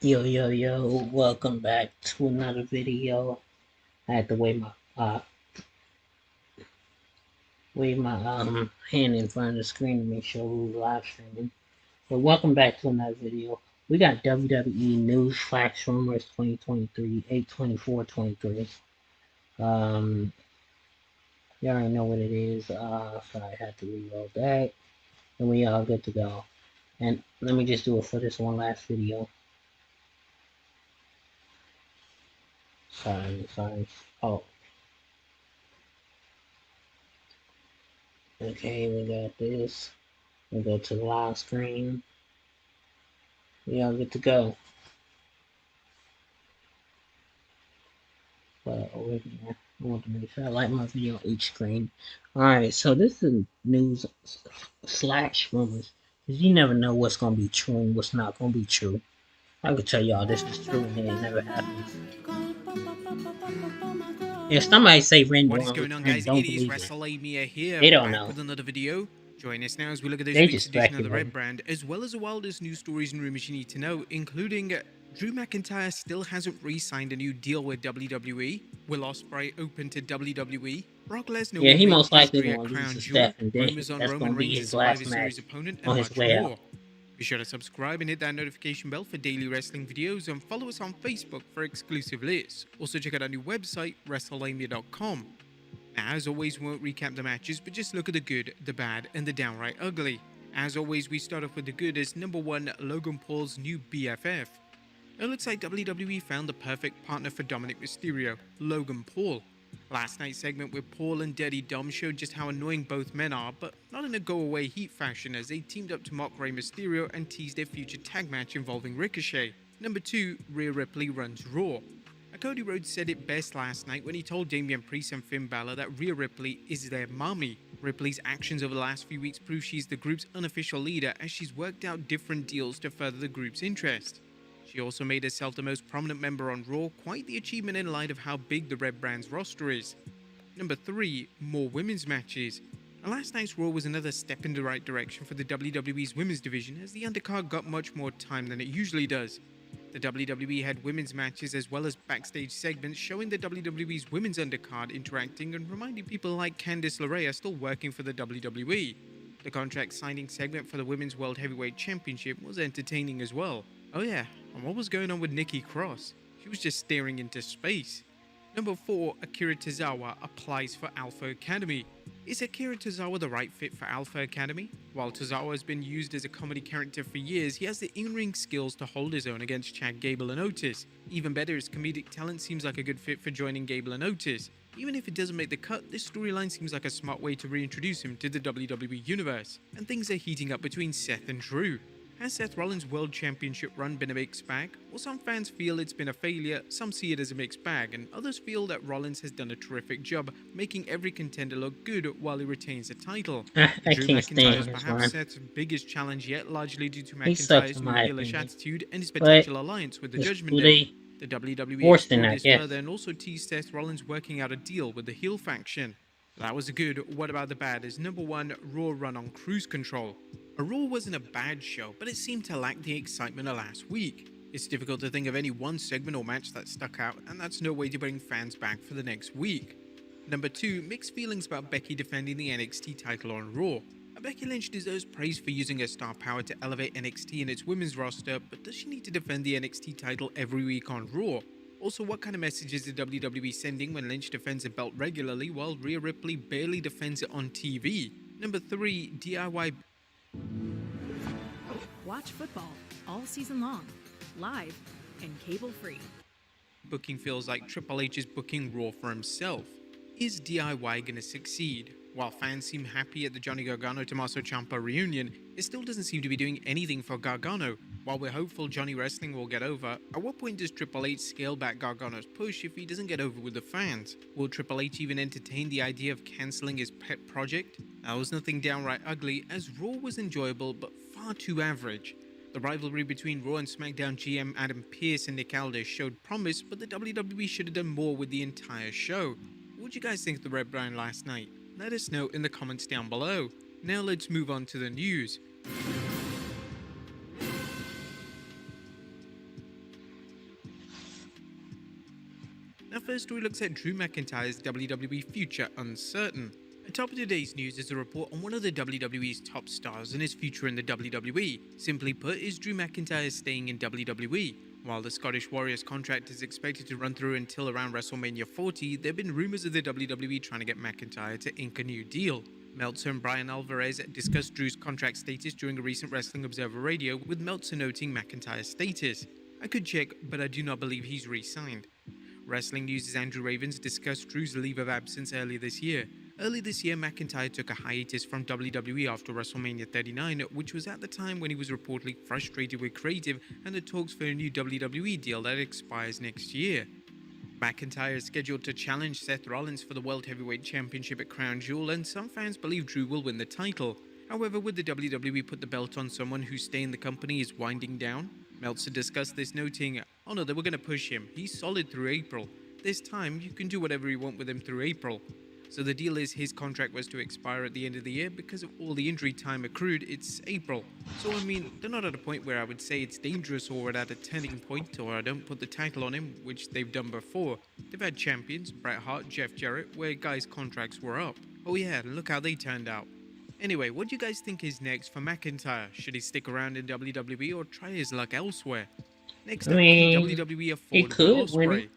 Yo, welcome back to another video. I had to wave my hand in front of the screen to make sure we were live streaming. But welcome back to another video. We got WWE News Flash Rumors 2023, 8/24/23. Um, you already know what it is. So I had to reload that. And we all good to go. And let me just do it for this one last video. Sorry. Oh, okay, we got this. We go to the live screen. We all good to go. But over here, I want to make sure I like my video on each screen. Alright, so this is news slash rumors. Because you never know what's going to be true and what's not going to be true. I could tell y'all this is true and it never happens. If somebody say Randy What is Orton going on, returns, guys? don't It is believe it. WrestleMania here, They don't back know. with another video. Join us now as we look at this They week's just edition of the speculate. Red Brand, as well as the wildest news stories and rumors you need to know, including Drew McIntyre still hasn't re-signed a new deal with WWE, Will Ospreay open to WWE, Brock Lesnar Yeah, will he make most likely history at going to lose Crown to Jewel, Steph, and then rumors on that's going Roman to be Reigns' his Survivor last Series match opponent, on and his much way out. more. Be sure to subscribe and hit that notification bell for daily wrestling videos, and follow us on Facebook for exclusive lists. Also check out our new website, WrestleMania.com. Now, as always, we won't recap the matches, but just look at the good, the bad, and the downright ugly. As always, we start off with the good as number 1, Logan Paul's new BFF. It looks like WWE found the perfect partner for Dominic Mysterio, Logan Paul. Last night's segment with Paul and Dirty Dom showed just how annoying both men are, but not in a go-away heat fashion, as they teamed up to mock Rey Mysterio and teased their future tag match involving Ricochet. Number 2, Rhea Ripley runs Raw. Cody Rhodes said it best last night when he told Damian Priest and Finn Balor that Rhea Ripley is their mommy. Ripley's actions over the last few weeks prove she's the group's unofficial leader, as she's worked out different deals to further the group's interest. She also made herself the most prominent member on Raw, quite the achievement in light of how big the Red Brand's roster is. Number 3, more women's matches. Last night's Raw was another step in the right direction for the WWE's women's division, as the undercard got much more time than it usually does. The WWE had women's matches as well as backstage segments showing the WWE's women's undercard interacting and reminding people like Candice LeRae are still working for the WWE. The contract signing segment for the Women's World Heavyweight Championship was entertaining as well. Oh yeah, and what was going on with Nikki Cross? She was just staring into space. Number 4, Akira Tozawa applies for Alpha Academy. Is Akira Tozawa the right fit for Alpha Academy? While Tozawa has been used as a comedy character for years, he has the in-ring skills to hold his own against Chad Gable and Otis. Even better, his comedic talent seems like a good fit for joining Gable and Otis. Even if it doesn't make the cut, this storyline seems like a smart way to reintroduce him to the WWE Universe. And things are heating up between Seth and Drew. Has Seth Rollins' World Championship run been a mixed bag? Well, some fans feel it's been a failure, some see it as a mixed bag, and others feel that Rollins has done a terrific job, making every contender look good while he retains the title. I Drew can't McIntyre stand is his perhaps run. Seth's biggest challenge yet, largely due to He sucks McIntyre's in new my heelish opinion. attitude and his But potential alliance with the it's Judgment who Day. they The WWE forced in, explored I this guess. further and also teased Seth Rollins working out a deal with the heel faction. That was a good. What about the bad? Is number 1, Raw run on cruise control. A Raw wasn't a bad show, but it seemed to lack the excitement of last week. It's difficult to think of any one segment or match that stuck out, and that's no way to bring fans back for the next week. Number 2, mixed feelings about Becky defending the NXT title on Raw. Becky Lynch deserves praise for using her star power to elevate NXT and its women's roster, but does she need to defend the NXT title every week on Raw? Also, what kind of message is the WWE sending when Lynch defends a belt regularly while Rhea Ripley barely defends it on TV? Number 3, DIY. Watch football all season long, live and cable-free. Booking feels like Triple H is booking Raw for himself. Is DIY gonna succeed? While fans seem happy at the Johnny Gargano-Tommaso Ciampa reunion, it still doesn't seem to be doing anything for Gargano. While we're hopeful Johnny Wrestling will get over, at what point does Triple H scale back Gargano's push if he doesn't get over with the fans? Will Triple H even entertain the idea of cancelling his pet project? That was nothing downright ugly, as Raw was enjoyable but far too average. The rivalry between Raw and SmackDown GM Adam Pearce and Nick Aldis showed promise, but the WWE should have done more with the entire show. What did you guys think of the Red Brand last night? Let us know in the comments down below. Now let's move on to the news. Our first story looks at Drew McIntyre's WWE future uncertain. At top of today's news is a report on one of the WWE's top stars and his future in the WWE. Simply put, is Drew McIntyre staying in WWE? While the Scottish Warrior's contract is expected to run through until around WrestleMania 40, there have been rumors of the WWE trying to get McIntyre to ink a new deal. Meltzer and Brian Alvarez discussed Drew's contract status during a recent Wrestling Observer Radio, with Meltzer noting McIntyre's status. "I could check, but I do not believe he's re-signed." Wrestling News' Andrew Ravens discussed Drew's leave of absence earlier this year. Early this year, McIntyre took a hiatus from WWE after WrestleMania 39, which was at the time when he was reportedly frustrated with creative and the talks for a new WWE deal that expires next year. McIntyre is scheduled to challenge Seth Rollins for the World Heavyweight Championship at Crown Jewel, and some fans believe Drew will win the title. However, would the WWE put the belt on someone whose stay in the company is winding down? Meltzer discussed this, noting, "Oh no, they were going to push him. He's solid through April. This time, you can do whatever you want with him through April." So the deal is his contract was to expire at the end of the year. Because of all the injury time accrued, it's April. So I mean, they're not at a point where I would say it's dangerous or at a turning point, or I don't put the title on him, which they've done before. They've had champions, Bret Hart, Jeff Jarrett, where guys' contracts were up. Oh yeah, and look how they turned out. Anyway, what do you guys think is next for McIntyre? Should he stick around in WWE or try his luck elsewhere? Next up, WWE afford Ospreay.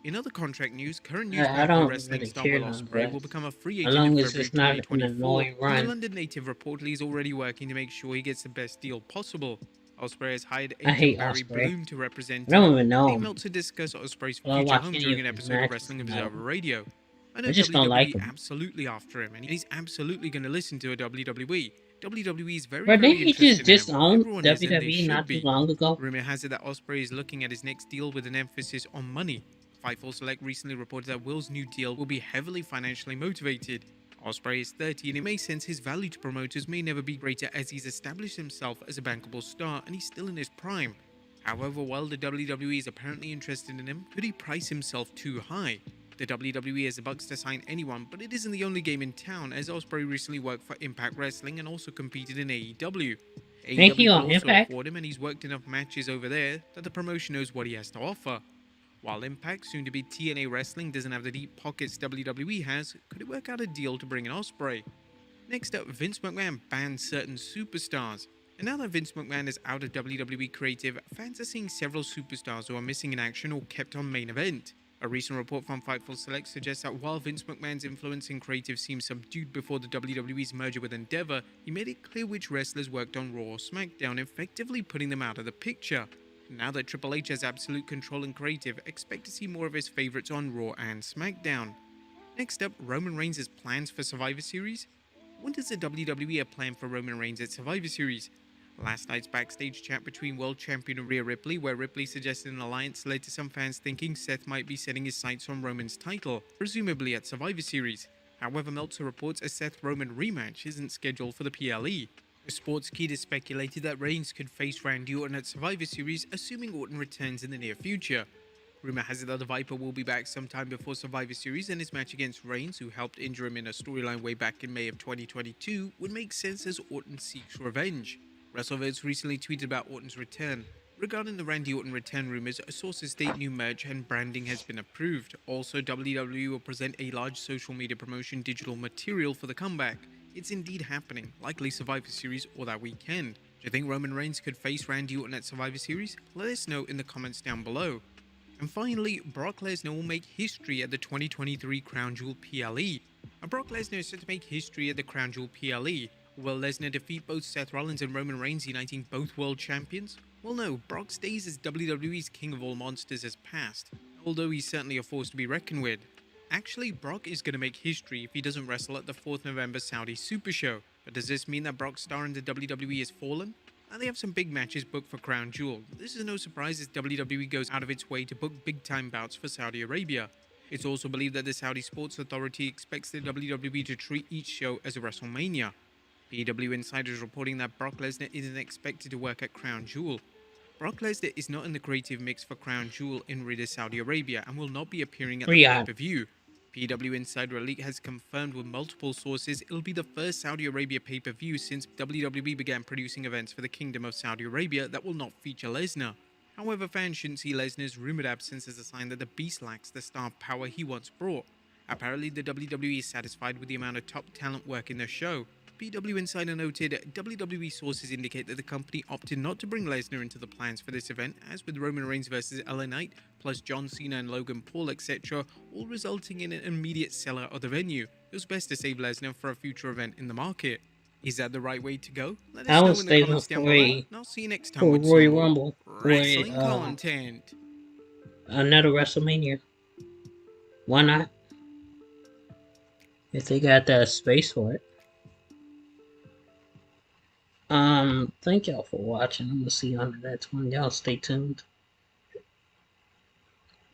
In other contract news, current news wrestling star Will Ospreay will become a free agent in February 2024. The London native reportedly is already working to make sure he gets the best deal possible. Ospreay has hired agent Barry Bloom to represent him. I don't even know him. Meltzer discuss Ospreay's future home during an episode of Wrestling Observer Radio. I know just don't like him. Absolutely after him, and he's absolutely going to listen to a WWE. WWE is very, But very didn't he interested just in him. own Everyone is, and they WWE should not be. too long ago? Rumor has it that Ospreay is looking at his next deal with an emphasis on money. Fightful Select recently reported that Will's new deal will be heavily financially motivated. Ospreay is 30, and it makes sense his value to promoters may never be greater, as he's established himself as a bankable star and he's still in his prime. However, while the WWE is apparently interested in him, could he price himself too high? The WWE has the bucks to sign anyone, but it isn't the only game in town, as Ospreay recently worked for Impact Wrestling and also competed in AEW. Thank you, AEW also Impact. afford him, and he's worked enough matches over there that the promotion knows what he has to offer. While Impact, soon to be TNA Wrestling, doesn't have the deep pockets WWE has, could it work out a deal to bring in Ospreay? Next up, Vince McMahon banned certain superstars. And now that Vince McMahon is out of WWE creative, fans are seeing several superstars who are missing in action or kept on main event. A recent report from Fightful Select suggests that while Vince McMahon's influence in creative seemed subdued before the WWE's merger with Endeavor, he made it clear which wrestlers worked on Raw or SmackDown, effectively putting them out of the picture. Now that Triple H has absolute control in creative, expect to see more of his favorites on Raw and SmackDown. Next up, Roman Reigns' plans for Survivor Series. When does the WWE have planned for Roman Reigns at Survivor Series? Last night's backstage chat between world champion Rhea Ripley, where Ripley suggested an alliance, led to some fans thinking Seth might be setting his sights on Roman's title, presumably at Survivor Series. However, Meltzer reports a Seth-Roman rematch isn't scheduled for the PLE. A Sportskeeda speculated that Reigns could face Randy Orton at Survivor Series, assuming Orton returns in the near future. Rumor has it that the Viper will be back sometime before Survivor Series, and his match against Reigns, who helped injure him in a storyline way back in May of 2022, would make sense as Orton seeks revenge. WrestleVerse recently tweeted about Orton's return. Regarding the Randy Orton return rumors, sources state new merch and branding has been approved. Also, WWE will present a large social media promotion digital material for the comeback. It's indeed happening, likely Survivor Series or that weekend. Do you think Roman Reigns could face Randy Orton at Survivor Series? Let us know in the comments down below. And finally, Brock Lesnar will make history at the 2023 Crown Jewel PLE. Brock Lesnar is set to make history at the Crown Jewel PLE. Will Lesnar defeat both Seth Rollins and Roman Reigns, uniting both world champions? Well, no, Brock's days as WWE's King of All Monsters has passed, although he's certainly a force to be reckoned with. Actually, Brock is going to make history if he doesn't wrestle at the 4th November Saudi Super Show. But does this mean that Brock's star in the WWE has fallen? And they have some big matches booked for Crown Jewel. This is no surprise as WWE goes out of its way to book big-time bouts for Saudi Arabia. It's also believed that the Saudi Sports Authority expects the WWE to treat each show as a WrestleMania. PW Insider is reporting that Brock Lesnar isn't expected to work at Crown Jewel. Brock Lesnar is not in the creative mix for Crown Jewel in Riyadh, Saudi Arabia, and will not be appearing at the pay-per-view. PW Insider Elite has confirmed with multiple sources it'll be the first Saudi Arabia pay-per-view since WWE began producing events for the Kingdom of Saudi Arabia that will not feature Lesnar. However, fans shouldn't see Lesnar's rumored absence as a sign that the Beast lacks the star power he once brought. Apparently, the WWE is satisfied with the amount of top talent work in their show. PW Insider noted, WWE sources indicate that the company opted not to bring Lesnar into the plans for this event, as with Roman Reigns vs LA Knight, plus John Cena and Logan Paul, etc., all resulting in an immediate sellout of the venue. It was best to save Lesnar for a future event in the market. Is that the right way to go? Let I us know would in the stay comments down for below, a and I'll see you next time for with Royal some more Rumble, wrestling content. another WrestleMania. Why not? If they got that space for it. Thank y'all for watching. I'm gonna see you on the next one. Y'all stay tuned.